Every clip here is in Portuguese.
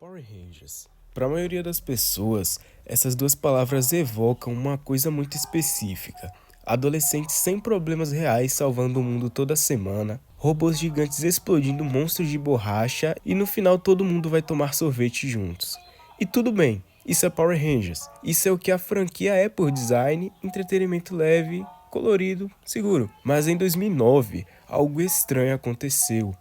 Power Rangers. Para a maioria das pessoas, essas duas palavras evocam uma coisa muito específica. Adolescentes sem problemas reais salvando o mundo toda semana, robôs gigantes explodindo monstros de borracha e no final todo mundo vai tomar sorvete juntos. E tudo bem, isso é Power Rangers. Isso é o que a franquia é por design, entretenimento leve, colorido, seguro. Mas em 2009, algo estranho aconteceu.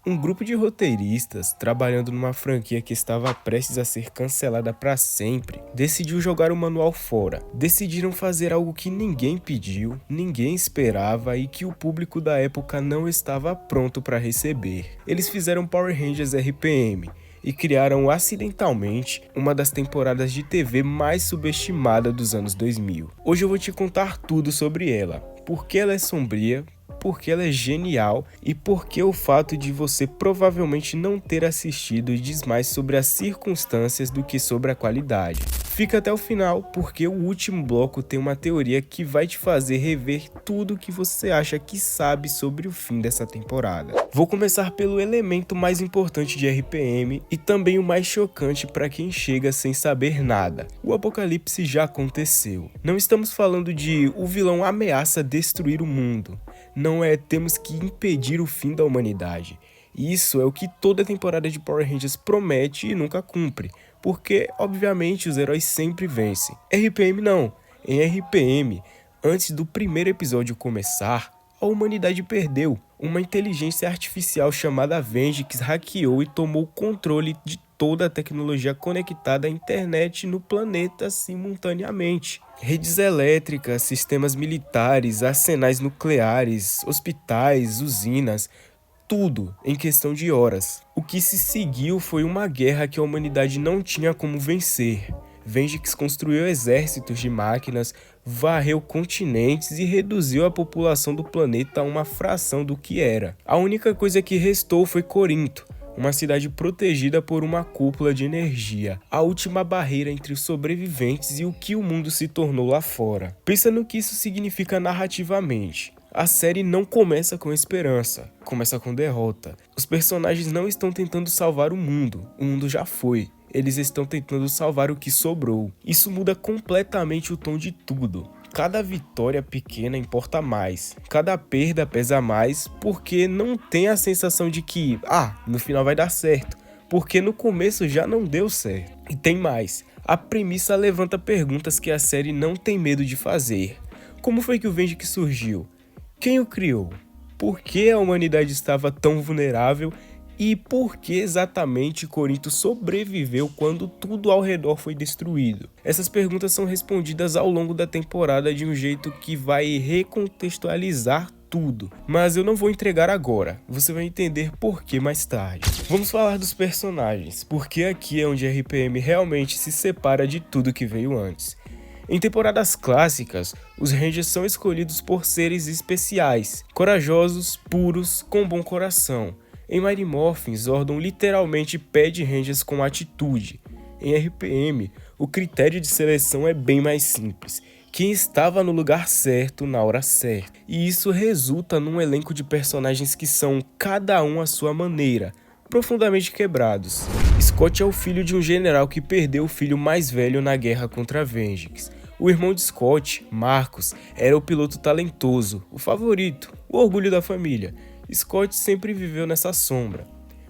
Um grupo de roteiristas, trabalhando numa franquia que estava prestes a ser cancelada para sempre, decidiu jogar o manual fora. Decidiram fazer algo que ninguém pediu, ninguém esperava e que o público da época não estava pronto para receber. Eles fizeram Power Rangers RPM e criaram acidentalmente uma das temporadas de TV mais subestimada dos anos 2000. Hoje eu vou te contar tudo sobre ela, por que ela é sombria, porque ela é genial e porque o fato de você provavelmente não ter assistido diz mais sobre as circunstâncias do que sobre a qualidade. Fica até o final, porque o último bloco tem uma teoria que vai te fazer rever tudo que você acha que sabe sobre o fim dessa temporada. Vou começar pelo elemento mais importante de RPM e também o mais chocante para quem chega sem saber nada. O apocalipse já aconteceu. Não estamos falando de o vilão ameaça destruir o mundo. Não é temos que impedir o fim da humanidade. Isso é o que toda temporada de Power Rangers promete e nunca cumpre, porque obviamente os heróis sempre vencem. RPM não. Em RPM, antes do primeiro episódio começar, a humanidade perdeu. Uma inteligência artificial chamada Vengix hackeou e tomou o controle de toda a tecnologia conectada à internet no planeta simultaneamente. Redes elétricas, sistemas militares, arsenais nucleares, hospitais, usinas, tudo em questão de horas. O que se seguiu foi uma guerra que a humanidade não tinha como vencer. Vengix construiu exércitos de máquinas, varreu continentes e reduziu a população do planeta a uma fração do que era. A única coisa que restou foi Corinto, uma cidade protegida por uma cúpula de energia, a última barreira entre os sobreviventes e o que o mundo se tornou lá fora. Pensa no que isso significa narrativamente. A série não começa com esperança, começa com derrota. Os personagens não estão tentando salvar o mundo já foi. Eles estão tentando salvar o que sobrou. Isso muda completamente o tom de tudo. Cada vitória pequena importa mais, cada perda pesa mais, porque não tem a sensação de que, no final vai dar certo, porque no começo já não deu certo. E tem mais, a premissa levanta perguntas que a série não tem medo de fazer. Como foi que o Vengix surgiu? Quem o criou? Por que a humanidade estava tão vulnerável? E por que exatamente Corinto sobreviveu quando tudo ao redor foi destruído? Essas perguntas são respondidas ao longo da temporada de um jeito que vai recontextualizar tudo. Mas eu não vou entregar agora, você vai entender por que mais tarde. Vamos falar dos personagens, porque aqui é onde a RPM realmente se separa de tudo que veio antes. Em temporadas clássicas, os Rangers são escolhidos por seres especiais, corajosos, puros, com bom coração. Em Mighty Morphin, Zordon literalmente pede Rangers com atitude. Em RPM, o critério de seleção é bem mais simples. Quem estava no lugar certo na hora certa. E isso resulta num elenco de personagens que são, cada um à sua maneira, profundamente quebrados. Scott é o filho de um general que perdeu o filho mais velho na guerra contra Vengix. O irmão de Scott, Marcos, era o piloto talentoso, o favorito, o orgulho da família. Scott sempre viveu nessa sombra.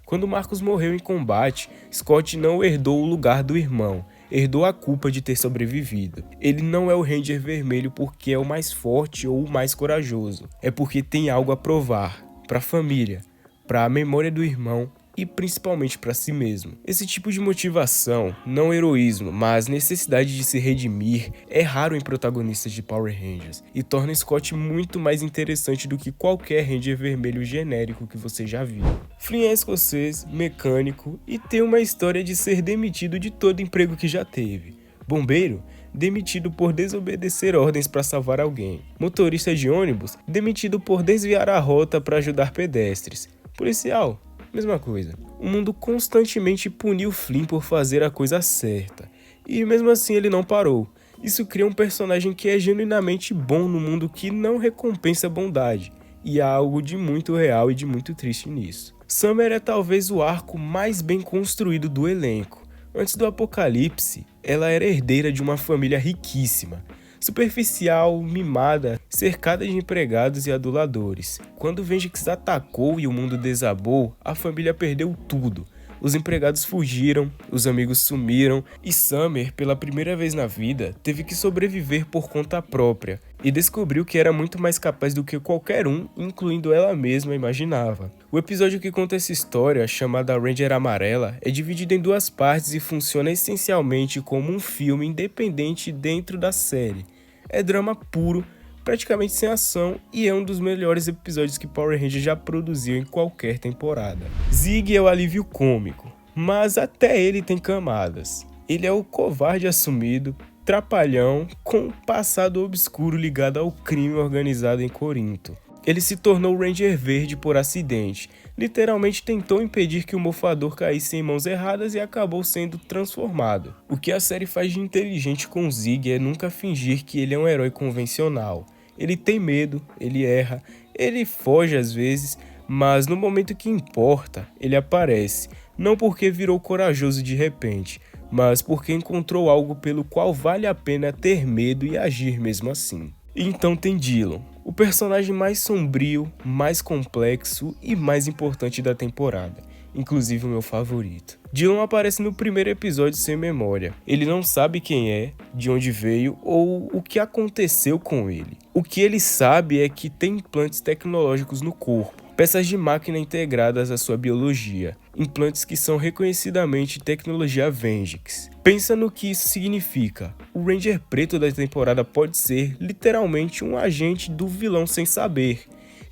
Quando Marcos morreu em combate, Scott não herdou o lugar do irmão, herdou a culpa de ter sobrevivido. Ele não é o Ranger Vermelho porque é o mais forte ou o mais corajoso. É porque tem algo a provar, para a família, para a memória do irmão e principalmente para si mesmo. Esse tipo de motivação, não heroísmo, mas necessidade de se redimir, é raro em protagonistas de Power Rangers e torna Scott muito mais interessante do que qualquer Ranger Vermelho genérico que você já viu. Flynn é escocês, mecânico e tem uma história de ser demitido de todo emprego que já teve. Bombeiro, demitido por desobedecer ordens para salvar alguém. Motorista de ônibus, demitido por desviar a rota para ajudar pedestres. Policial, mesma coisa. O mundo constantemente puniu Flynn por fazer a coisa certa. E mesmo assim ele não parou. Isso cria um personagem que é genuinamente bom no mundo que não recompensa a bondade. E há algo de muito real e de muito triste nisso. Summer é talvez o arco mais bem construído do elenco. Antes do apocalipse, ela era herdeira de uma família riquíssima, superficial, mimada, cercada de empregados e aduladores. Quando Venjix atacou e o mundo desabou, a família perdeu tudo. Os empregados fugiram, os amigos sumiram e Summer, pela primeira vez na vida, teve que sobreviver por conta própria e descobriu que era muito mais capaz do que qualquer um, incluindo ela mesma, imaginava. O episódio que conta essa história, chamada Ranger Amarela, é dividido em duas partes e funciona essencialmente como um filme independente dentro da série. É drama puro, praticamente sem ação, e é um dos melhores episódios que Power Rangers já produziu em qualquer temporada. Zig é o alívio cômico, mas até ele tem camadas. Ele é o covarde assumido, trapalhão, com um passado obscuro ligado ao crime organizado em Corinto. Ele se tornou Ranger Verde por acidente, literalmente tentou impedir que o mofador caísse em mãos erradas e acabou sendo transformado. O que a série faz de inteligente com Zig é nunca fingir que ele é um herói convencional. Ele tem medo, ele erra, ele foge às vezes, mas no momento que importa, ele aparece. Não porque virou corajoso de repente, mas porque encontrou algo pelo qual vale a pena ter medo e agir mesmo assim. E então tem Dylan, o personagem mais sombrio, mais complexo e mais importante da temporada. Inclusive o meu favorito. Dylan aparece no primeiro episódio sem memória. Ele não sabe quem é, de onde veio ou o que aconteceu com ele. O que ele sabe é que tem implantes tecnológicos no corpo, peças de máquina integradas à sua biologia, implantes que são reconhecidamente tecnologia Venjix. Pensa no que isso significa. O Ranger preto da temporada pode ser literalmente um agente do vilão sem saber.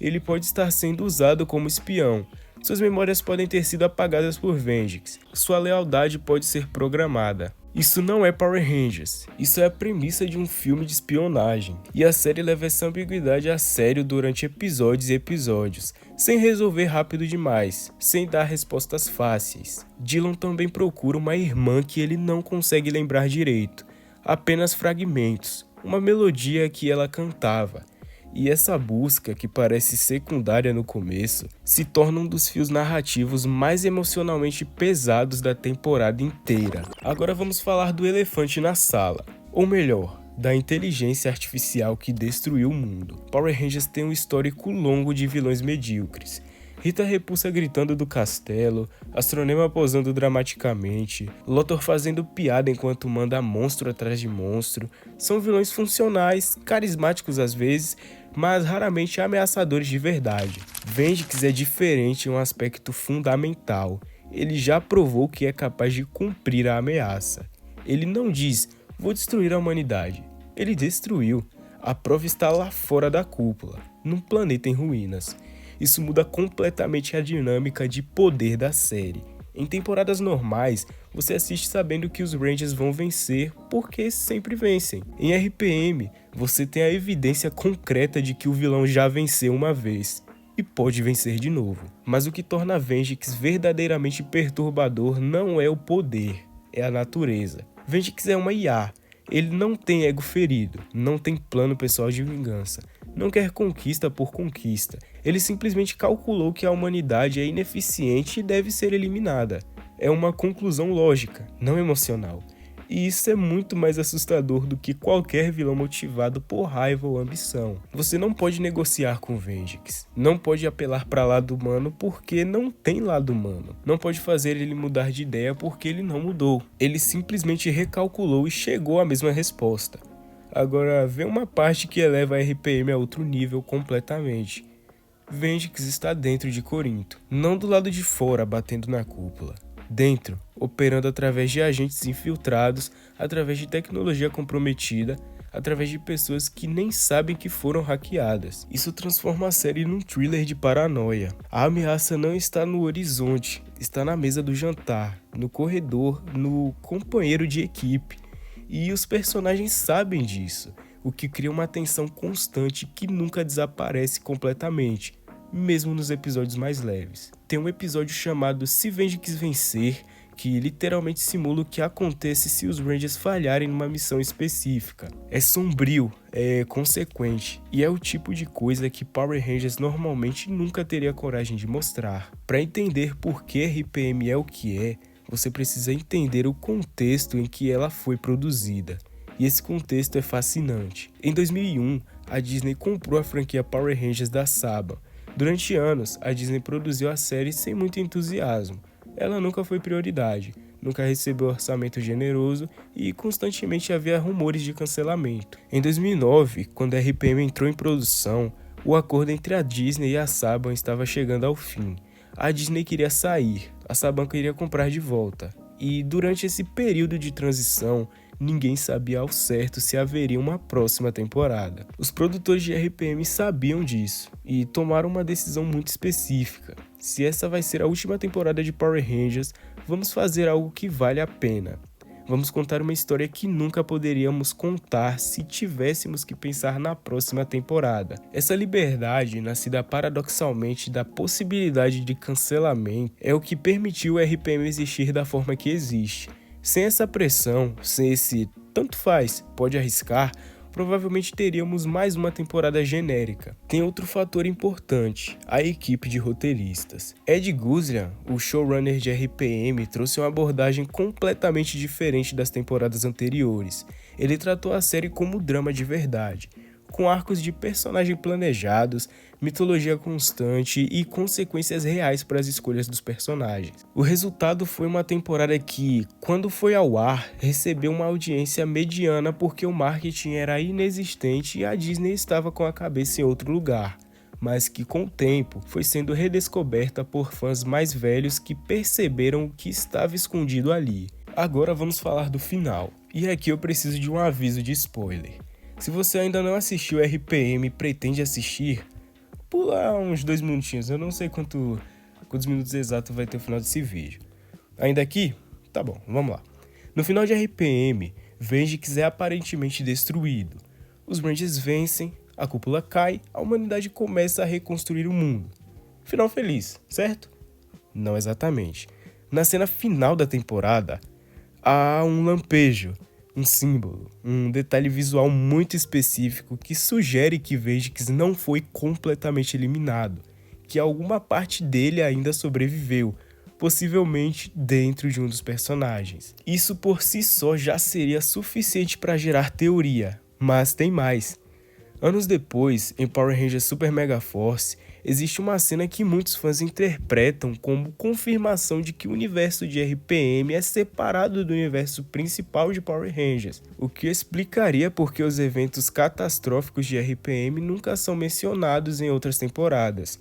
Ele pode estar sendo usado como espião. Suas memórias podem ter sido apagadas por Venjix. Sua lealdade pode ser programada. Isso não é Power Rangers, isso é a premissa de um filme de espionagem. E a série leva essa ambiguidade a sério durante episódios e episódios, sem resolver rápido demais, sem dar respostas fáceis. Dylan também procura uma irmã que ele não consegue lembrar direito, apenas fragmentos, uma melodia que ela cantava. E essa busca, que parece secundária no começo, se torna um dos fios narrativos mais emocionalmente pesados da temporada inteira. Agora vamos falar do elefante na sala, ou melhor, da inteligência artificial que destruiu o mundo. Power Rangers tem um histórico longo de vilões medíocres. Rita Repulsa gritando do castelo, Astronema posando dramaticamente, Lotor fazendo piada enquanto manda monstro atrás de monstro. São vilões funcionais, carismáticos às vezes, mas raramente ameaçadores de verdade. Venjix é diferente em um aspecto fundamental. Ele já provou que é capaz de cumprir a ameaça. Ele não diz, vou destruir a humanidade. Ele destruiu. A prova está lá fora da cúpula, num planeta em ruínas. Isso muda completamente a dinâmica de poder da série. Em temporadas normais, você assiste sabendo que os Rangers vão vencer porque sempre vencem. Em RPM, você tem a evidência concreta de que o vilão já venceu uma vez e pode vencer de novo. Mas o que torna Venjix verdadeiramente perturbador não é o poder, é a natureza. Venjix é uma IA. Ele não tem ego ferido, não tem plano pessoal de vingança, não quer conquista por conquista. Ele simplesmente calculou que a humanidade é ineficiente e deve ser eliminada. É uma conclusão lógica, não emocional. E isso é muito mais assustador do que qualquer vilão motivado por raiva ou ambição. Você não pode negociar com Venjix, não pode apelar para lado humano porque não tem lado humano. Não pode fazer ele mudar de ideia porque ele não mudou. Ele simplesmente recalculou e chegou à mesma resposta. Agora, vem uma parte que eleva a RPM a outro nível completamente. Venjix está dentro de Corinto, não do lado de fora batendo na cúpula. Dentro, operando através de agentes infiltrados, através de tecnologia comprometida, através de pessoas que nem sabem que foram hackeadas. Isso transforma a série num thriller de paranoia. A ameaça não está no horizonte, está na mesa do jantar, no corredor, no companheiro de equipe. E os personagens sabem disso, o que cria uma tensão constante que nunca desaparece completamente, mesmo nos episódios mais leves. Tem um episódio chamado Se Venjix Vencer, que literalmente simula o que acontece se os Rangers falharem numa missão específica. É sombrio, é consequente, e é o tipo de coisa que Power Rangers normalmente nunca teria coragem de mostrar. Para entender por que RPM é o que é, você precisa entender o contexto em que ela foi produzida. E esse contexto é fascinante. Em 2001, a Disney comprou a franquia Power Rangers da Saban. Durante anos, a Disney produziu a série sem muito entusiasmo. Ela nunca foi prioridade, nunca recebeu orçamento generoso e constantemente havia rumores de cancelamento. Em 2009, quando a RPM entrou em produção, o acordo entre a Disney e a Saban estava chegando ao fim. A Disney queria sair, a Saban queria comprar de volta. E durante esse período de transição, ninguém sabia ao certo se haveria uma próxima temporada. Os produtores de RPM sabiam disso e tomaram uma decisão muito específica. Se essa vai ser a última temporada de Power Rangers, vamos fazer algo que vale a pena. Vamos contar uma história que nunca poderíamos contar se tivéssemos que pensar na próxima temporada. Essa liberdade, nascida paradoxalmente da possibilidade de cancelamento, é o que permitiu o RPM existir da forma que existe. Sem essa pressão, sem esse tanto faz, pode arriscar, provavelmente teríamos mais uma temporada genérica. Tem outro fator importante, a equipe de roteiristas. Ed Guzlian, o showrunner de RPM, trouxe uma abordagem completamente diferente das temporadas anteriores. Ele tratou a série como drama de verdade, com arcos de personagem planejados, mitologia constante e consequências reais para as escolhas dos personagens. O resultado foi uma temporada que, quando foi ao ar, recebeu uma audiência mediana porque o marketing era inexistente e a Disney estava com a cabeça em outro lugar, mas que com o tempo foi sendo redescoberta por fãs mais velhos que perceberam o que estava escondido ali. Agora vamos falar do final, e aqui eu preciso de um aviso de spoiler. Se você ainda não assistiu RPM e pretende assistir, pula uns 2 minutinhos, eu não sei quantos minutos exatos vai ter o final desse vídeo. Ainda aqui? Tá bom, vamos lá. No final de RPM, Vengix é aparentemente destruído. Os Rangers vencem, a cúpula cai, a humanidade começa a reconstruir o mundo. Final feliz, certo? Não exatamente. Na cena final da temporada, há um lampejo, um símbolo, um detalhe visual muito específico que sugere que Vengix não foi completamente eliminado, que alguma parte dele ainda sobreviveu, possivelmente dentro de um dos personagens. Isso por si só já seria suficiente para gerar teoria, mas tem mais. Anos depois, em Power Rangers Super Mega Force, existe uma cena que muitos fãs interpretam como confirmação de que o universo de RPM é separado do universo principal de Power Rangers, o que explicaria porque os eventos catastróficos de RPM nunca são mencionados em outras temporadas.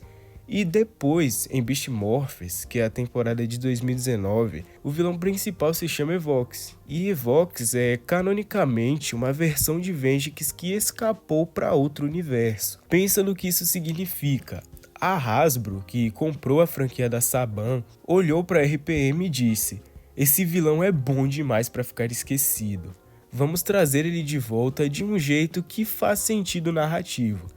E depois, em Beast Morphers, que é a temporada de 2019, o vilão principal se chama Evox. E Evox é canonicamente uma versão de Vengix que escapou para outro universo. Pensa no que isso significa. A Hasbro, que comprou a franquia da Saban, olhou para RPM e disse: "Esse vilão é bom demais para ficar esquecido. Vamos trazer ele de volta de um jeito que faz sentido narrativo."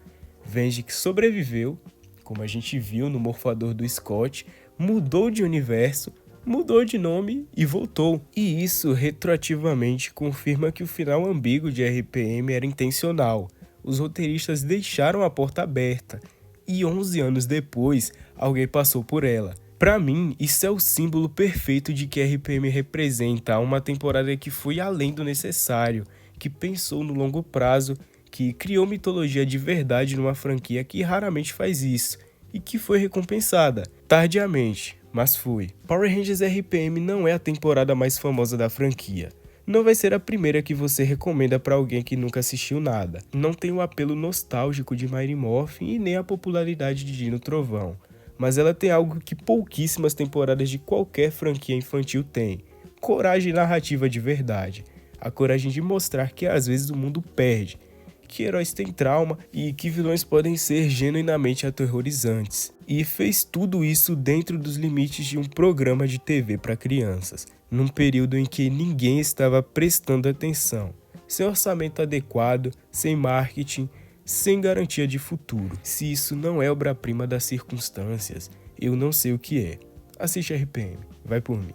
Vengix sobreviveu, como a gente viu no morfador do Scott, mudou de universo, mudou de nome e voltou. E isso retroativamente confirma que o final ambíguo de RPM era intencional. Os roteiristas deixaram a porta aberta e 11 anos depois, alguém passou por ela. Para mim, isso é o símbolo perfeito de que RPM representa uma temporada que foi além do necessário, que pensou no longo prazo, que criou mitologia de verdade numa franquia que raramente faz isso, e que foi recompensada, tardiamente, mas foi. Power Rangers RPM não é a temporada mais famosa da franquia. Não vai ser a primeira que você recomenda para alguém que nunca assistiu nada. Não tem o apelo nostálgico de Mighty Morphin e nem a popularidade de Dino Trovão. Mas ela tem algo que pouquíssimas temporadas de qualquer franquia infantil têm: coragem narrativa de verdade. A coragem de mostrar que às vezes o mundo perde, que heróis têm trauma e que vilões podem ser genuinamente aterrorizantes. E fez tudo isso dentro dos limites de um programa de TV para crianças, num período em que ninguém estava prestando atenção, sem orçamento adequado, sem marketing, sem garantia de futuro. Se isso não é obra-prima das circunstâncias, eu não sei o que é. Assiste RPM, vai por mim.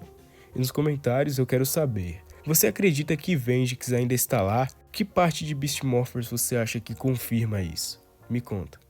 E nos comentários eu quero saber, você acredita que Vengeance ainda está lá? Que parte de Beast Morphers você acha que confirma isso? Me conta.